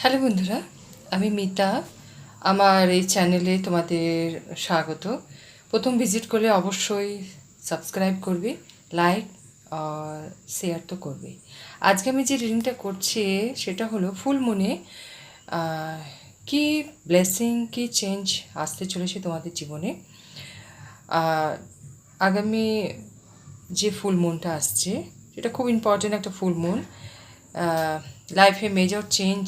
Hello বন্ধুরা, আমি মিতা। আমার এই চ্যানেলে তোমাদের স্বাগত। প্রথম ভিজিট করলে অবশ্যই সাবস্ক্রাইব করবে, লাইক আর শেয়ার তো করবে। আজকে আমি যে রিডিংটা করছি সেটা হলো ফুল মুনে কি ব্লেসিং, কি চেঞ্জ আসতে চলেছে তোমাদের জীবনে। আগামী যে ফুল মুনটা আসছে সেটা খুব ইম্পর্টেন্ট একটা ফুল মুন। লাইফে মেজর চেঞ্জ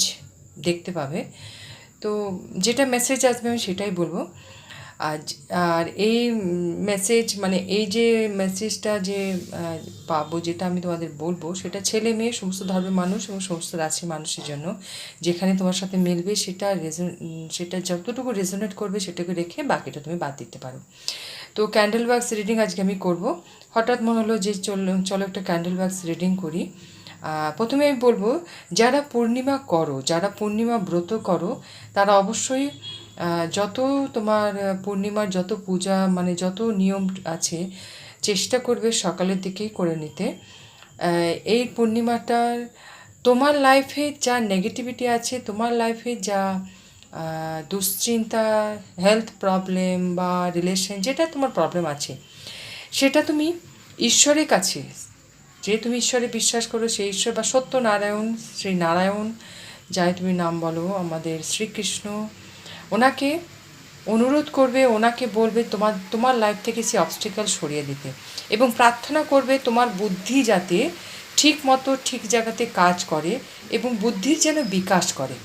দেখতে পাবে। তো যেটা মেসেজ আসবে আমি সেটাই বলবো। আর এই মেসেজ মানে এই যে মেসেজটা যে পাবো, যেটা আমি তোমাদের বলবো, সেটা ছেলে মেয়ে সমস্ত ধর্মের মানুষ এবং সমস্ত রাশির মানুষের জন্য। যেখানে তোমার সাথে মিলবে সেটা যতটুকু রেজোনেট করবে সেটাকে রেখে বাকিটা তুমি বাদ দিতে পারো। তো ক্যান্ডেল ওয়াক্স রিডিং আজকে আমি করব। হঠাৎ মনে হলো যে চলো একটা ক্যান্ডেল ওয়াক্স রিডিং করি। প্রথমে আমি বলবো, যারা পূর্ণিমা করো, যারা পূর্ণিমা ব্রত করো, তারা অবশ্যই যত তোমার পূর্ণিমার যত পূজা মানে যত নিয়ম আছে চেষ্টা করবে সকালের দিকেই করে নিতে। এই পূর্ণিমাটার তোমার লাইফে যা নেগেটিভিটি আছে, তোমার লাইফে যা দুশ্চিন্তা, হেলথ প্রবলেম বা রিলেশন, যেটা তোমার প্রবলেম আছে, সেটা তুমি ঈশ্বরের কাছে, যে তুমি ঈশ্বরে বিশ্বাস করো সেই ঈশ্বর বা সত্যনারায়ণ, শ্রী নারায়ণ যাই তুমি নাম বলো, আমাদের শ্রীকৃষ্ণ, ওনাকে অনুরোধ করবে, ওনাকে বলবে তোমার লাইফ থেকে সেই অবস্টিকাল সরিয়ে দিতে, এবং প্রার্থনা করবে তোমার বুদ্ধি যাতে ঠিক মতো ঠিক জায়গাতে কাজ করে এবং বুদ্ধির যেন বিকাশ করে।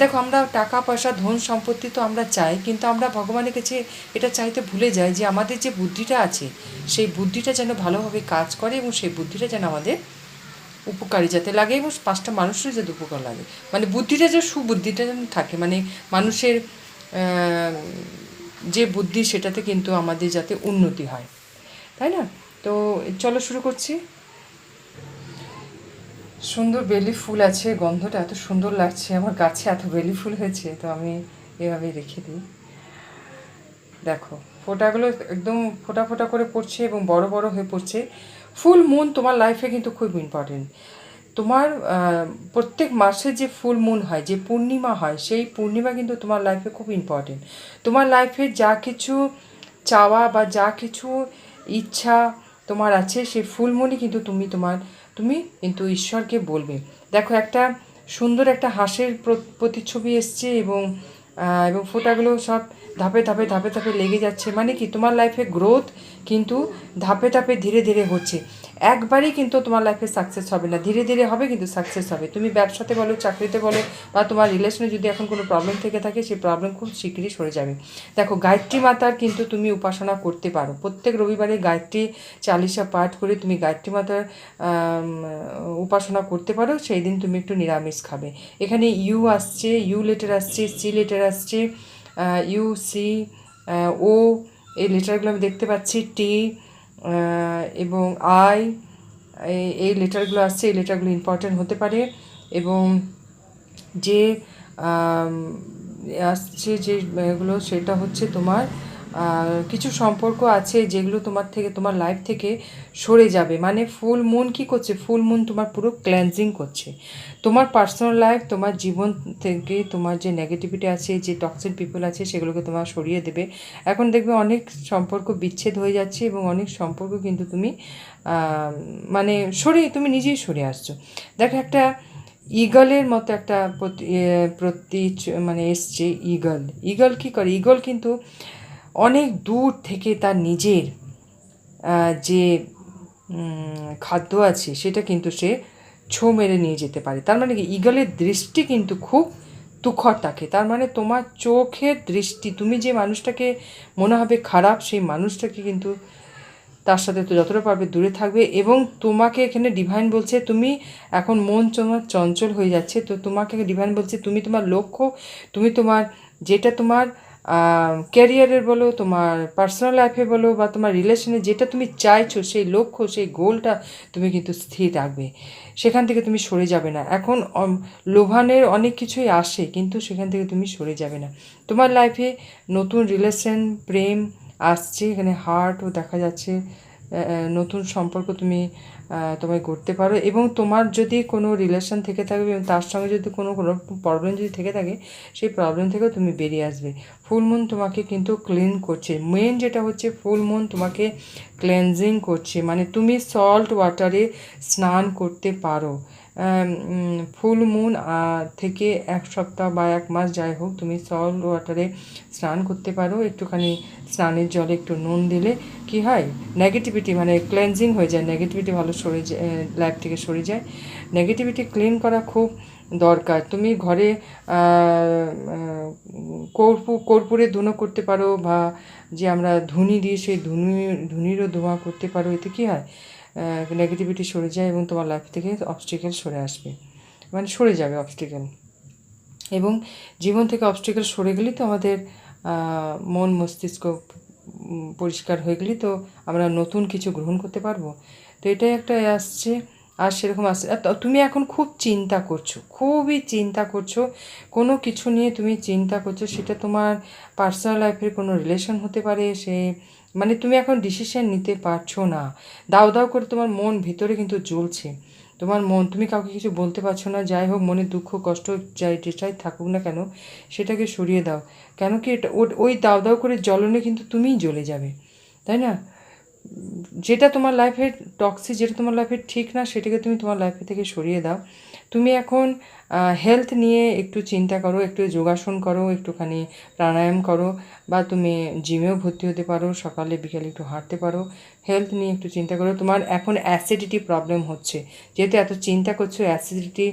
দেখো, আমরা টাকা পয়সা ধন সম্পত্তি তো আমরা চাই, কিন্তু আমরা ভগবানের কাছে এটা চাইতে ভুলে যাই যে আমাদের যে বুদ্ধিটা আছে সেই বুদ্ধিটা যেন ভালোভাবে কাজ করে এবং সেই বুদ্ধিটা যেন আমাদের উপকারী যাতে লাগে এবং পাঁচটা মানুষের যাতে উপকার লাগে, মানে বুদ্ধিটা যে সুবুদ্ধিটা যেন থাকে, মানে মানুষের যে বুদ্ধি সেটাতে কিন্তু আমাদের যাতে উন্নতি হয়, তাই না? তো চলো শুরু করছি। সুন্দর বেলি ফুল আছে, গন্ধটা এত সুন্দর লাগছে, আমার গাছে এত বেলি ফুল হয়েছে, তো আমি এভাবেই রেখে দিই। দেখো, ফোঁটাগুলো একদম ফোঁটা ফোঁটা করে পড়ছে এবং বড় বড় হয়ে পড়ছে। ফুল মুন তোমার লাইফে কিন্তু খুব ইম্পর্টেন্ট। তোমার প্রত্যেক মাসে যে ফুল মুন হয়, যে পূর্ণিমা হয়, সেই পূর্ণিমা কিন্তু তোমার লাইফে খুব ইম্পর্টেন্ট। তোমার লাইফে যা কিছু চাওয়া বা যা কিছু ইচ্ছা তোমার আছে, সেই ফুল মুনই কিন্তু তুমি কিন্তু ঈশ্বরকে বলবে। দেখো, একটা সুন্দর একটা হাঁসের প্রতিচ্ছবি এসছে এবং এবং ফোঁটাগুলো সব ধাপে ধাপে ধাপে ধাপে লেগে যাচ্ছে, মানে কি তোমার লাইফে গ্রোথ কিন্তু ধাপে ধাপে ধীরে ধীরে হচ্ছে। একবারই কিন্তু তোমার লাইফে সাকসেস হবে না, ধীরে ধীরে হবে কিন্তু সাকসেস হবে। তুমি ব্যবসাতে বলো, চাকরিতে বলো, বা তোমার রিলেশনে যদি এখন কোনো প্রবলেম থেকে থাকে, সেই প্রবলেম খুব শীঘ্রই সরে যাবে। দেখো, গায়ত্রী মাতার কিন্তু তুমি উপাসনা করতে পারো। প্রত্যেক রবিবারে গায়ত্রী চালিশা পাঠ করে তুমি গায়ত্রী মাতার উপাসনা করতে পারো। সেই দিন তুমি একটু নিরামিষ খাবে। এখানে ইউ আসছে, ইউ লেটার আসছে, সি লেটার আসছে, ইউ সি ও, এই লেটারগুলো আমি দেখতে পাচ্ছি, টি এবং আই, এই লেটারগুলো আসছে। এই লেটারগুলো ইম্পর্ট্যান্ট হতে পারে। এবং যে আসছে যে এগুলো, সেটা হচ্ছে তোমার কিছু সম্পর্ক আছে যেগুলো তোমার লাইফ থেকে সরে যাবে। মানে ফুল মুন কী করছে, ফুল মুন তোমার পুরো ক্লেন্সিং করছে। তোমার পার্সোনাল লাইফ, তোমার জীবন থেকে তোমার যে নেগেটিভিটি আছে, যে টক্সিক পিপল আছে, সেগুলোকে তোমার সরিয়ে দেবে। এখন দেখবে অনেক সম্পর্ক বিচ্ছেদ হয়ে যাচ্ছে এবং অনেক সম্পর্ক কিন্তু তুমি মানে তুমি নিজেই সরে আসছো। দেখো, একটা ঈগলের মতো একটা মানে এসছে ঈগল। ঈগল কী করে, ঈগল কিন্তু অনেক দূর থেকে তার নিজের যে খাদ্য আছে সেটা কিন্তু সে ছো মেরে নিয়ে যেতে পারে। তার মানে কি, ঈগলের দৃষ্টি কিন্তু খুব তুখর থাকে। তার মানে তোমার চোখের দৃষ্টি, তুমি যে মানুষটাকে মনে হবে খারাপ, সেই মানুষটাকে কিন্তু তার সাথে তো যতটা পারবে দূরে থাকবে। এবং তোমাকে এখানে ডিভাইন বলছে, তুমি এখন মন তোমার চঞ্চল হয়ে যাচ্ছে, তো তোমাকে ডিভাইন বলছে তুমি তোমার লক্ষ্য, তুমি তোমার যেটা তোমার ক্যারিয়ারের বলো, তোমার পার্সোনাল লাইফে বলো, বা তোমার রিলেশনে যেটা তুমি চাইছো, সেই লক্ষ্য, সেই গোলটা তুমি কিন্তু স্থির রাখবে। সেখান থেকে তুমি সরে যাবে না। এখন লোভানের অনেক কিছুই আসে, কিন্তু সেখান থেকে তুমি সরে যাবে না। তোমার লাইফে নতুন রিলেশন, প্রেম আসছে। এখানে হার্টও দেখা যাচ্ছে, নতুন সম্পর্ক তুমি তোমায় করতে পারো। এবং তোমার যদি কোনো রিলেশন থেকে থাকে এবং তার সঙ্গে যদি কোনো কোনো প্রবলেম যদি থেকে থাকে, সেই প্রবলেম থেকেও তুমি বেরিয়ে আসবে। ফুল মুন তোমাকে কিন্তু ক্লিন করছে। মেন যেটা হচ্ছে ফুল মুন তোমাকে ক্লেনজিং করছে, মানে তুমি সল্ট ওয়াটারে স্নান করতে পারো। ফুল মুন থেকে 1 সপ্তাহ বা 1 মাস যাই হোক, তুমি সল্ট ওয়াটারে স্নান করতে পারো। একটুখানি স্নানের জলে একটু নুন দিলে কি হয়, নেগেটিভিটি মানে ক্লেনজিং হয়ে যায়, নেগেটিভিটি ভালো সরে যায়, লাইফ থেকে সরে যায়। নেগেটিভিটি ক্লিন করা খুব দরকার। তুমি ঘরে কর্পূরে ধুনো করতে পারো, বা যে আমরা ধুনি দিই সেই ধুনিরও ধোঁয়া করতে পারো। এতে কী হয়, নেগেটিভিটি সরে যায় এবং তোমার লাইফ থেকে অবস্টিকেল সরে আসবে, মানে সরে যাবে অবস্টিকেল। এবং জীবন থেকে অবস্টিকেল সরে গেলেই তো আমাদের মন মস্তিষ্ক পরিষ্কার হয়ে গেলেই তো আমরা নতুন কিছু গ্রহণ করতে পারবো। তো এটাই একটা আসছে, আর সেরকম আসছে। তুমি এখন খুব চিন্তা করছো, খুবই চিন্তা করছো, কোনো কিছু নিয়ে তুমি চিন্তা করছো। সেটা তোমার পার্সোনাল লাইফের কোনো রিলেশন হতে পারে, সে মানে তুমি এখন ডিসিশন নিতে পারছো না। দাও দাও করে তোমার মন ভিতরে কিন্তু জ্বলছে। তোমার মন, তুমি কাউকে কিছু বলতে পারছো না। যাই হোক, মনে দুঃখ কষ্ট যাই যেটাই থাকুক না কেন, সেটাকে সরিয়ে দাও। কেন কি এটা ওই দাও দাও করে জ্বলনে কিন্তু তুমিই জ্বলে যাবে, তাই না? যেটা তোমার লাইফের টক্সিক, যেটা তোমার লাইফের ঠিক না, সেটাকে তুমি তোমার লাইফে থেকে সরিয়ে দাও। তুমি এখন হেলথ নিয়ে একটু চিন্তা করো, একটু যোগাসন করো, একটুখানি প্রাণায়াম করো, বা তুমি জিমেও ভর্তি হতে পারো, সকালে বিকালে একটু হাঁটতে পারো। হেলথ নিয়ে একটু চিন্তা করো। তোমার এখন অ্যাসিডিটি প্রবলেম হচ্ছে, যেহেতু এত চিন্তা করছো, অ্যাসিডিটি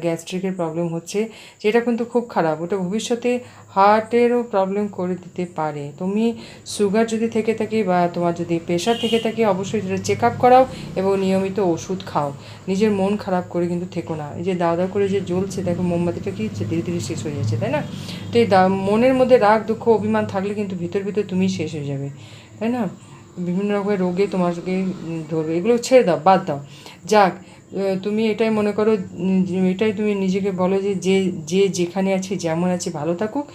গ্যাস্ট্রিকের প্রবলেম হচ্ছে, যেটা কিন্তু খুব খারাপ। ওটা ভবিষ্যতে হার্টেরও প্রবলেম করে দিতে পারে। তুমি সুগার যদি থেকে থাকে বা তোমার যদি প্রেশার থেকে থাকে, অবশ্যই সেটা চেক আপ করাও এবং নিয়মিত ওষুধ খাও। নিজের মন খারাপ করে কিন্তু থেকো না। এই যে দাও দাও করে যে জ্বলছে, দেখো মোমবাতিটা কী হচ্ছে, ধীরে ধীরে শেষ হয়ে যাচ্ছে, তাই না? তো এই মনের মধ্যে রাগ দুঃখ অভিমান থাকলে কিন্তু ভিতর ভিতর তুমি শেষ হয়ে যাবে, তাই না? বিভিন্ন রকমের রোগে তোমাকে ধরবে। এগুলো ছেড়ে দাও, বাদ দাও। যাক, তুমি এটাই মনে করো, এটাই তুমি নিজেকে বলো যে যে যেখানে আছে, যেমন আছে, ভালো থাকুক।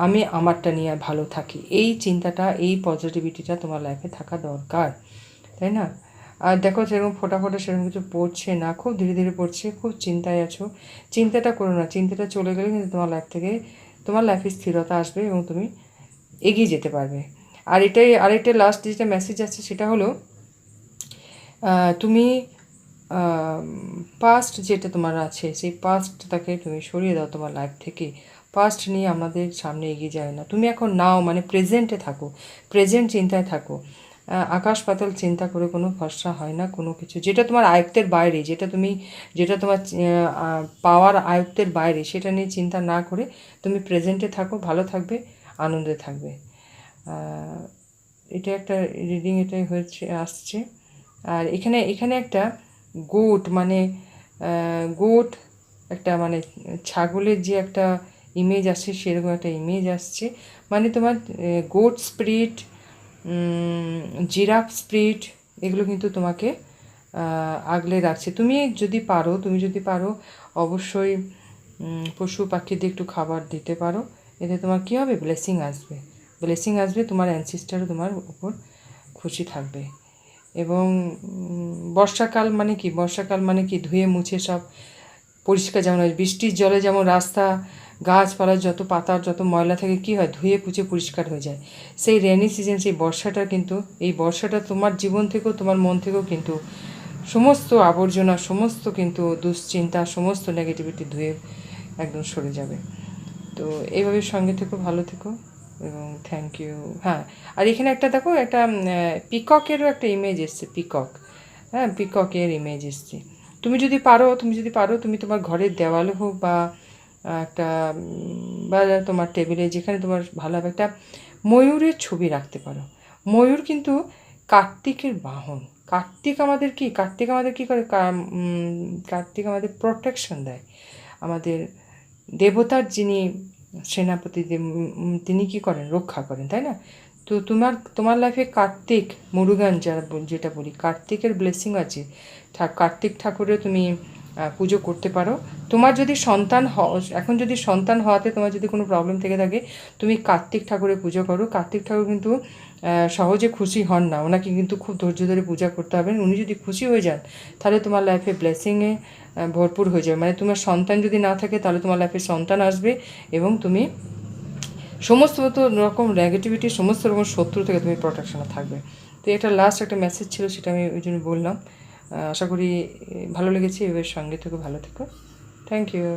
আমি আমারটা নিয়ে ভালো থাকি। এই চিন্তাটা, এই পজিটিভিটিটা তোমার লাইফে থাকা দরকার, তাই না? আর দেখো, সেরকম ফোটা সেরকম কিছু পড়ছে না, খুব ধীরে ধীরে পড়ছে। খুব চিন্তায় আছো, চিন্তাটা করো না। চিন্তাটা চলে গেলে কিন্তু তোমার লাইফ থেকে, তোমার লাইফে স্থিরতা আসবে এবং তুমি এগিয়ে যেতে পারবে। আর আরেকটা লাস্ট যেটা মেসেজ আছে, সেটা হলো তুমি পাস্ট যেটা তোমার আছে, সেই পাস্টটাকে তুমি সরিয়ে দাও তোমার লাইফ থেকে। পাস্ট নিয়ে আমাদের সামনে এগিয়ে যায় না। তুমি এখন নাও, মানে প্রেজেন্টে থাকো, প্রেজেন্ট চিন্তায় থাকো। আকাশ পাতাল চিন্তা করে কোনো ভরসা হয় না কোনো কিছু। যেটা তোমার আয়ত্তের বাইরে, যেটা তোমার পাওয়ার আয়ত্তের বাইরে, সেটা নিয়ে চিন্তা না করে তুমি প্রেজেন্টে থাকো, ভালো থাকবে, আনন্দে থাকবে। এটা একটা রিডিং, এটাই হয়েছে আসছে। আর এখানে একটা গোট, মানে গোট, একটা মানে ছাগলের যে একটা ইমেজ আসছে, সেরকম একটা ইমেজ আসছে। মানে তোমার গোট স্পিরিট, জিরাফ স্পিরিট, এগুলো কিন্তু তোমাকে আগলে রাখছে। তুমি যদি পারো অবশ্যই পশু পাখিদের একটু খাবার দিতে পারো। এতে তোমার কী হবে, ব্লেসিং আসবে, তোমার অ্যানসিস্টারও তোমার উপর খুশি থাকবে। এবং বর্ষাকাল মানে কি ধুয়ে মুছে সব পরিষ্কার, যেমন বৃষ্টির জলে যেমন রাস্তা, গাছপালার যত পাতার যত ময়লা থাকে, কী হয়, ধুয়ে পুছে পরিষ্কার হয়ে যায়। সেই রেনি সিজন, সেই বর্ষাটা কিন্তু, এই বর্ষাটা তোমার জীবন থেকেও, তোমার মন থেকেও কিন্তু সমস্ত আবর্জনা, সমস্ত কিন্তু দুশ্চিন্তা, সমস্ত নেগেটিভিটি ধুয়ে একদম সরে যাবে। তো এইভাবে সঙ্গে থেকো, ভালো থেকো, এবং থ্যাংক ইউ। হ্যাঁ, আর এখানে একটা দেখো, একটা পিককেরও একটা ইমেজ এসছে, হ্যাঁ, পিককের ইমেজ এসছে। তুমি যদি পারো, তুমি তোমার ঘরের দেওয়ালে হোক, বা একটা বা তোমার টেবিলে, যেখানে তোমার ভালো হবে, একটা ময়ূরের ছবি রাখতে পারো। ময়ূর কিন্তু কার্তিকের বাহন। কার্তিক আমাদের কী করে, কার্তিক আমাদের প্রোটেকশন দেয়। আমাদের দেবতার যিনি সেনাপতি, তিনি কী করেন, রক্ষা করেন, তাই না? তো তোমার লাইফে কার্তিক, মুরুগান যেটা বলি, কার্তিকের ব্লেসিং আছে। কার্তিক ঠাকুরের তুমি পুজো করতে পারো। তোমার যদি সন্তান এখন যদি সন্তান হওয়াতে তোমার যদি কোনো প্রবলেম থেকে থাকে, তুমি কার্তিক ঠাকুরের পুজো করো। কার্তিক ঠাকুর কিন্তু সহজে খুশি হন না, ওনাকে কিন্তু খুব ধৈর্য ধরে পূজা করতে হবে। উনি যদি খুশি হয়ে যান তাহলে তোমার লাইফে ব্লেসিংয়ে ভরপুর হয়ে যাবে। মানে তোমার সন্তান যদি না থাকে তাহলে তোমার লাইফে সন্তান আসবে, এবং তুমি সমস্ত রকম নেগেটিভিটি, সমস্ত রকম শত্রু থেকে তুমি প্রোটেকশনে থাকবে। তো এটা লাস্ট একটা মেসেজ ছিল, সেটা আমি ওই জন্য বললাম। আশা করি ভালো লেগেছে। এবার সঙ্গে থেকে ভালো থেকো। Thank you.